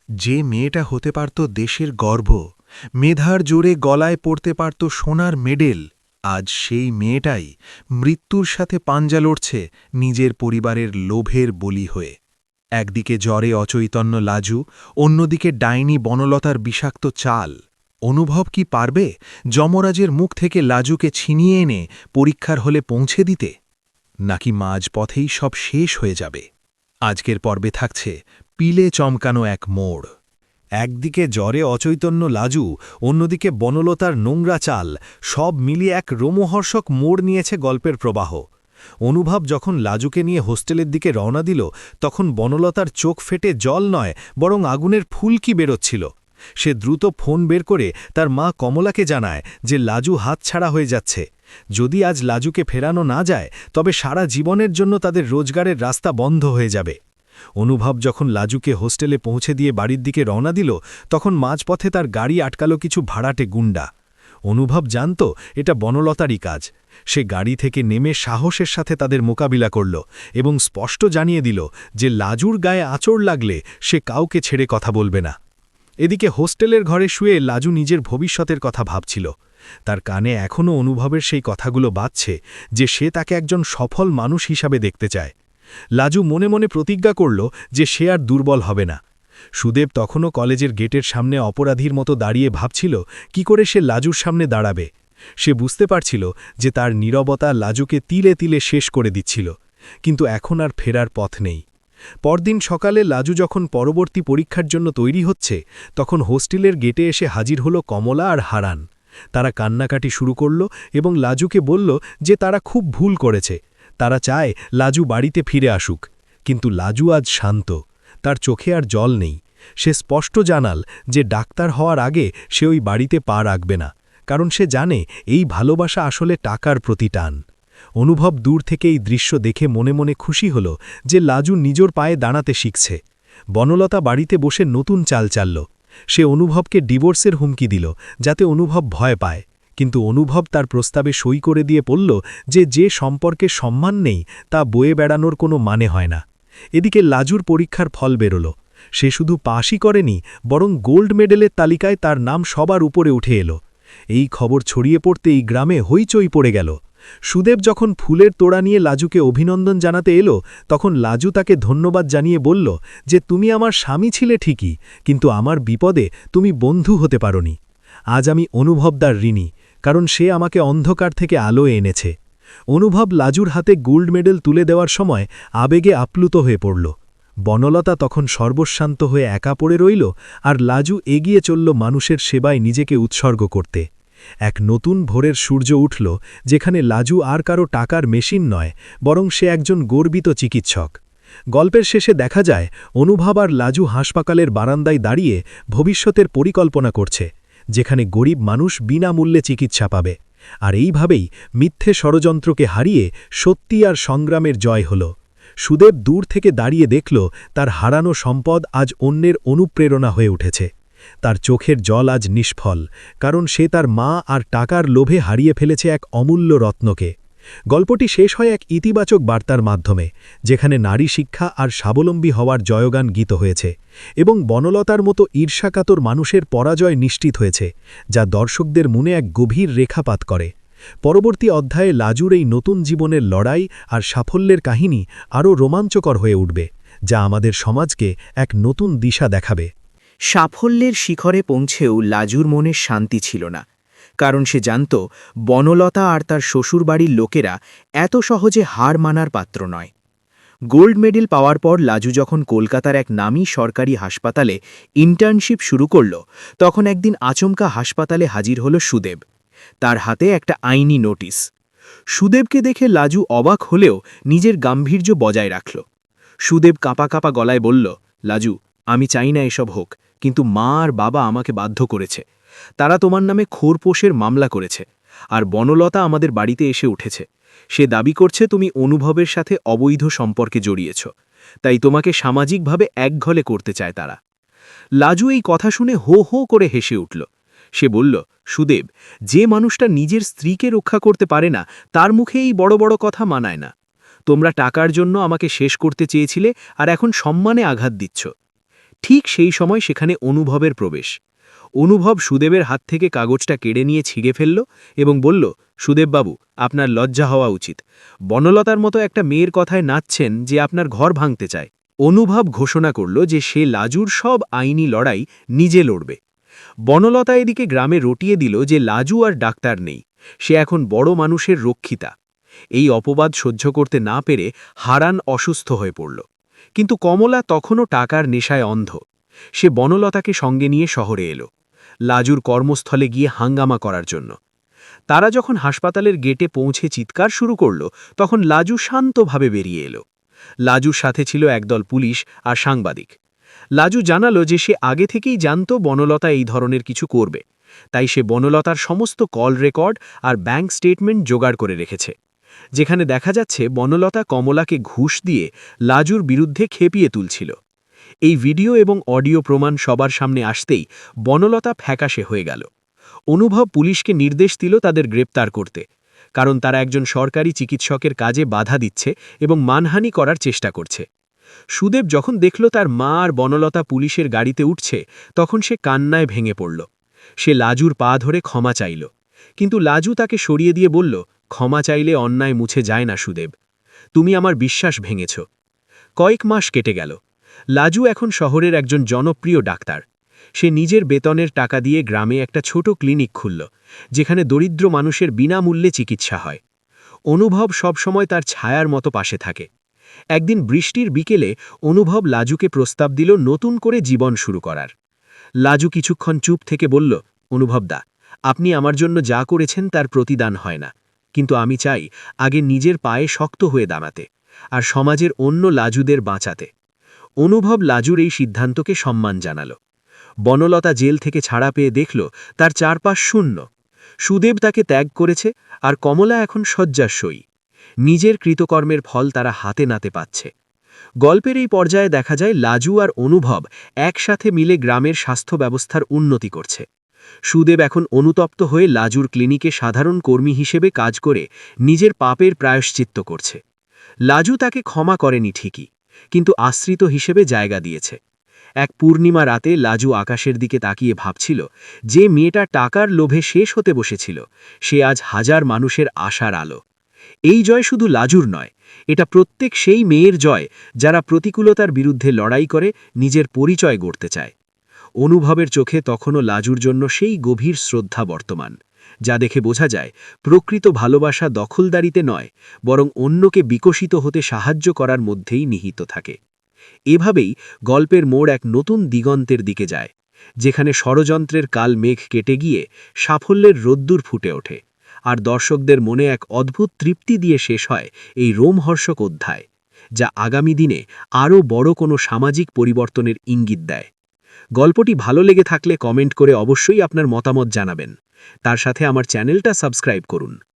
যে মেয়েটা হতে পারত দেশের গর্ব, মেধার জোরে গলায় পড়তে পারত সোনার মেডেল, আজ সেই মেয়েটাই মৃত্যুর সাথে পাঞ্জা লড়ছে নিজের পরিবারের লোভের বলি হয়ে। একদিকে জ্বরে অচৈতন্য লাজু, অন্যদিকে ডাইনি বনলতার বিষাক্ত চাল। অনুভব কি পারবে যমরাজের মুখ থেকে লাজুকে ছিনিয়ে এনে পরীক্ষার হলে পৌঁছে দিতে, নাকি মাঝপথেই সব শেষ হয়ে যাবে? আজকের পর্বে থাকছে পিলে চমকানো এক মোড়। একদিকে জ্বরে অচৈতন্য লাজু, অন্যদিকে বনলতার নোংরা চাল, সব মিলিয়ে এক রোমহর্ষক মোড় নিয়েছে গল্পের প্রবাহ। অনুভব যখন লাজুকে নিয়ে হোস্টেলের দিকে রওনা দিল, তখন বনলতার চোখ ফেটে জল নয় বরং আগুনের ফুলকি বেরোচ্ছিল। সে দ্রুত ফোন বের করে তার মা কমলাকে জানায় যে লাজু হাতছাড়া হয়ে যাচ্ছে। যদি আজ লাজুকে ফেরানো না যায়, তবে সারা জীবনের জন্য তাদের রোজগারের রাস্তা বন্ধ হয়ে যাবে। অনুভব যখন লাজুকে হোস্টেলে পৌঁছে দিয়ে বাড়ির দিকে রওনা দিল, তখন মাঝপথে তার গাড়ি আটকালো কিছু ভাড়াটে গুন্ডা। অনুভব জানত এটা বনলতারই কাজ। সে গাড়ি থেকে নেমে সাহসের সাথে তাদের মোকাবিলা করল এবং স্পষ্ট জানিয়ে দিল যে লাজুর গায়ে আঁচড় লাগলে সে কাউকে ছেড়ে কথা বলবে না। এদিকে হোস্টেলের ঘরে শুয়ে লাজু নিজের ভবিষ্যতের কথা ভাবছিল। তার কানে এখনও অনুভবের সেই কথাগুলো বাজছে যে সে তাকে একজন সফল মানুষ হিসাবে দেখতে চায়। লাজু মনে মনে প্রতিজ্ঞা করল যে সে আর দুর্বল হবে না। সুদেব তখনও কলেজের গেটের সামনে অপরাধীর মতো দাঁড়িয়ে ভাবছিল কি করে সে লাজুর সামনে দাঁড়াবে। সে বুঝতে পারছিল যে তার নীরবতা লাজুকে তিলে তিলে শেষ করে দিচ্ছিল, কিন্তু এখন আর ফেরার পথ নেই। পরদিন সকালে লাজু যখন পরবর্তী পরীক্ষার জন্য তৈরি হচ্ছে, তখন হোস্টেলের গেটে এসে হাজির হলো কমলা আর হারান। তারা কান্নাকাটি শুরু করল এবং লাজুকে বলল যে তারা খুব ভুল করেছে। তারা চায় লাজু বাড়িতে ফিরে আসুক। কিন্তু লাজু আজ শান্ত, তার চোখে আর জল নেই। সে স্পষ্ট জানাল যে ডাক্তার হওয়ার আগে সে ওই বাড়িতে পা রাখবে না, কারণ সে জানে এই ভালোবাসা আসলে টাকার প্রতি টান। অনুভব দূর থেকে এই দৃশ্য দেখে মনে মনে খুশি হল যে লাজু নিজের পায়ে দাঁড়াতে শিখছে। বনলতা বাড়িতে বসে নতুন চাল চালল। সে অনুভবকে ডিভোর্সের হুমকি দিল যাতে অনুভব ভয় পায়, কিন্তু অনুভব তার প্রস্তাবে সই করে দিয়ে বলল যে সম্পর্কে সম্মান নেই তা বয়ে বেড়ানোর কোনো মানে হয় না। এদিকে লাজুর পরীক্ষার ফল বেরোল। সে শুধু পাশই করেনি, বরং গোল্ড মেডেলের তালিকায় তার নাম সবার উপরে উঠে এলো। এই খবর ছড়িয়ে পড়তেই গ্রামে হইচই পড়ে গেল। সুদেব যখন ফুলের তোড়া নিয়ে লাজুকে অভিনন্দন জানাতে এলো, তখন লাজু তাকে ধন্যবাদ জানিয়ে বলল যে তুমি আমার স্বামী ছিলে ঠিকই, কিন্তু আমার বিপদে তুমি বন্ধু হতে পারোনি। আজ আমি অনুভবদার ঋণী, কারণ সে আমাকে অন্ধকার থেকে আলো এনেছে। অনুভব লাজুর হাতে গোল্ড মেডেল তুলে দেওয়ার সময় আবেগে আপ্লুত হয়ে পড়ল। বনলতা তখন সর্বশান্ত হয়ে একা পড়ে রইল, আর লাজু এগিয়ে চলল মানুষের সেবায় নিজেকে উৎসর্গ করতে। এক নতুন ভোরের সূর্য উঠল, যেখানে লাজু আর কারো টাকার মেশিন নয়, বরং সে একজন গর্বিত চিকিৎসক। গল্পের শেষে দেখা যায় অনুভব আর লাজু হাসপাতালের বারান্দায় দাঁড়িয়ে ভবিষ্যতের পরিকল্পনা করছে, যেখানে গরিব মানুষ বিনামূল্যে চিকিৎসা পাবে। আর এইভাবেই মিথ্যে ষড়যন্ত্রকে হারিয়ে সত্যি আর সংগ্রামের জয় হল। সুদেব দূর থেকে দাঁড়িয়ে দেখল তার হারানো সম্পদ আজ অন্যের অনুপ্রেরণা হয়ে উঠেছে। তার চোখের জল আজ নিষ্ফল, কারণ সে তার মা আর টাকার লোভে হারিয়ে ফেলেছে এক অমূল্য রত্নকে। গল্পটি শেষ হয় এক ইতিবাচক বার্তার মাধ্যমে, যেখানে নারী শিক্ষা আর স্বাবলম্বী হওয়ার জয়গান গীত হয়েছে এবং বনলতার মতো ঈর্ষাকাতর মানুষের পরাজয় নিশ্চিত হয়েছে, যা দর্শকদের মনে এক গভীর রেখাপাত করে। পরবর্তী অধ্যায়ে লাজুর এই নতুন জীবনের লড়াই আর সাফল্যের কাহিনী আরও রোমাঞ্চকর হয়ে উঠবে, যা আমাদের সমাজকে এক নতুন দিশা দেখাবে। সাফল্যের শিখরে পৌঁছেও লাজুর মনে শান্তি ছিল না, কারণ সে জানত বনলতা আর তার শ্বশুরবাড়ির লোকেরা এত সহজে হার মানার পাত্র নয়। গোল্ড মেডেল পাওয়ার পর লাজু যখন কলকাতার এক নামী সরকারি হাসপাতালে ইন্টার্নশিপ শুরু করল, তখন একদিন আচমকা হাসপাতালে হাজির হল সুদেব। তার হাতে একটা আইনি নোটিশ। সুদেবকে দেখে লাজু অবাক হলেও নিজের গাম্ভীর্য বজায় রাখল। সুদেব কাঁপা কাঁপা গলায় বলল, লাজু, আমি চাই না এসব হোক, কিন্তু মা আর বাবা আমাকে বাধ্য করেছে। তারা তোমার নামে খোরপোশের মামলা করেছে, আর বনলতা আমাদের বাড়িতে এসে উঠেছে। সে দাবি করছে তুমি অনুভবের সাথে অবৈধ সম্পর্কে জড়িয়েছ, তাই তোমাকে সামাজিকভাবে একঘলে করতে চায় তারা। লাজু এই কথা শুনে হো হো করে হেসে উঠল। সে বলল, সুদেব, যে মানুষটা নিজের স্ত্রীকে রক্ষা করতে পারে না, তার মুখে এই বড় বড় কথা মানায় না। তোমরা টাকার জন্য আমাকে শেষ করতে চেয়েছিলে, আর এখন সম্মানে আঘাত দিচ্ছ। ঠিক সেই সময় সেখানে অনুভবের প্রবেশ। অনুভব সুদেবের হাত থেকে কাগজটা কেড়ে নিয়ে ছিঁড়ে ফেলল এবং বলল, সুদেববাবু, আপনার লজ্জা হওয়া উচিত। বনলতার মতো একটা মেয়ের কথায় নাচছেন যে আপনার ঘর ভাঙতে চায়। অনুভব ঘোষণা করল যে সে লাজুর সব আইনি লড়াই নিজে লড়বে। বনলতা এদিকে গ্রামে রটিয়ে দিল যে লাজু আর ডাক্তার নেই, সে এখন বড় মানুষের রক্ষিতা। এই অপবাদ সহ্য করতে না পেরে হারান অসুস্থ হয়ে পড়ল। কিন্তু কমলা তখনও টাকার নেশায় অন্ধ। সে বনলতাকে সঙ্গে নিয়ে শহরে এলো, লাজুর কর্মস্থলে গিয়ে হাঙ্গামা করার জন্য। তারা যখন হাসপাতালের গেটে পৌঁছে চিৎকার শুরু করল, তখন লাজু শান্তভাবে বেরিয়ে এলো। লাজুর সাথে ছিল একদল পুলিশ আর সাংবাদিক। লাজু জানালো যে সে আগে থেকেই জানত বনলতা এই ধরনের কিছু করবে, তাই সে বনলতার সমস্ত কল রেকর্ড আর ব্যাংক স্টেটমেন্ট জোগাড় করে রেখেছে, যেখানে দেখা যাচ্ছে বনলতা কমলাকে ঘুষ দিয়ে লাজুর বিরুদ্ধে খেপিয়ে তুলছিল। এই ভিডিও এবং অডিও প্রমাণ সবার সামনে আসতেই বনলতা ফ্যাকাশে হয়ে গেল। অনুভব পুলিশকে নির্দেশ দিল তাদের গ্রেপ্তার করতে, কারণ তারা একজন সরকারি চিকিৎসকের কাজে বাধা দিচ্ছে এবং মানহানি করার চেষ্টা করছে। সুদেব যখন দেখল তার মা আর বনলতা পুলিশের গাড়িতে উঠছে, তখন সে কান্নায় ভেঙে পড়ল। সে লাজুর পা ধরে ক্ষমা চাইল, কিন্তু লাজু তাকে সরিয়ে দিয়ে বলল, ক্ষমা চাইলে অন্যায় মুছে যায় না সুদেব, তুমি আমার বিশ্বাস ভেঙেছ। কয়েক মাস কেটে গেল। লাজু এখন শহরের একজন জনপ্রিয় ডাক্তার। সে নিজের বেতনের টাকা দিয়ে গ্রামে একটা ছোট ক্লিনিক খুলল, যেখানে দরিদ্র মানুষের বিনামূল্যে চিকিৎসা হয়। অনুভব সবসময় তার ছায়ার মতো পাশে থাকে। একদিন বৃষ্টির বিকেলে অনুভব লাজুকে প্রস্তাব দিল নতুন করে জীবন শুরু করার। লাজু কিছুক্ষণ চুপ থেকে বলল, অনুভবদা, আপনি আমার জন্য যা করেছেন তার প্রতিদান হয় না, কিন্তু আমি চাই আগে নিজের পায়ে শক্ত হয়ে দাঁড়াতে আর সমাজের অন্য লাজুদের বাঁচাতে। অনুভব লাজুর এই সিদ্ধান্তকে সম্মান জানাল। বনলতা জেল থেকে ছাড়া পেয়ে দেখল তার চারপাশ শূন্য। সুদেব তাকে ত্যাগ করেছে আর কমলা এখন শয্যাশয়ী। নিজের কৃতকর্মের ফল তারা হাতে নাতে পাচ্ছে। গল্পের এই পর্যায়ে দেখা যায় লাজু আর অনুভব একসাথে মিলে গ্রামের স্বাস্থ্য ব্যবস্থার উন্নতি করছে। সুদেব এখন অনুতপ্ত হয়ে লাজুর ক্লিনিকে সাধারণ কর্মী হিসেবে কাজ করে নিজের পাপের প্রায়শ্চিত্ত করছে। লাজু তাকে ক্ষমা করেনি ঠিকই, কিন্তু আশ্রিত হিসেবে জায়গা দিয়েছে। এক পূর্ণিমা রাতে লাজু আকাশের দিকে তাকিয়ে ভাবছিল, যে মেয়েটা টাকার লোভে শেষ হতে বসেছিল, সে আজ হাজার মানুষের আশার আলো। এই জয় শুধু লাজুর নয়, এটা প্রত্যেক সেই মেয়ের জয় যারা প্রতিকূলতার বিরুদ্ধে লড়াই করে নিজের পরিচয় গড়তে চায়। অনুভবের চোখে তখনও লাজুর জন্য সেই গভীর শ্রদ্ধা বর্তমান, যা দেখে বোঝা যায় প্রকৃত ভালোবাসা দখলদারিতে নয়, বরং অন্যকে বিকশিত হতে সাহায্য করার মধ্যেই নিহিত থাকে। এভাবেই গল্পের মোড় এক নতুন দিগন্তের দিকে যায়, যেখানে ষড়যন্ত্রের কাল মেঘ কেটে গিয়ে সাফল্যের রোদ্দুর ফুটে ওঠে, আর দর্শকদের মনে এক অদ্ভুত তৃপ্তি দিয়ে শেষ হয় এই রোমহর্ষক অধ্যায়, যা আগামী দিনে আরও বড় কোনো সামাজিক পরিবর্তনের ইঙ্গিত দেয়। গল্পটি ভালো লেগে থাকলে কমেন্ট করে অবশ্যই আপনার মতামত জানাবেন। তার সাথে আমার চ্যানেলটা সাবস্ক্রাইব করুন।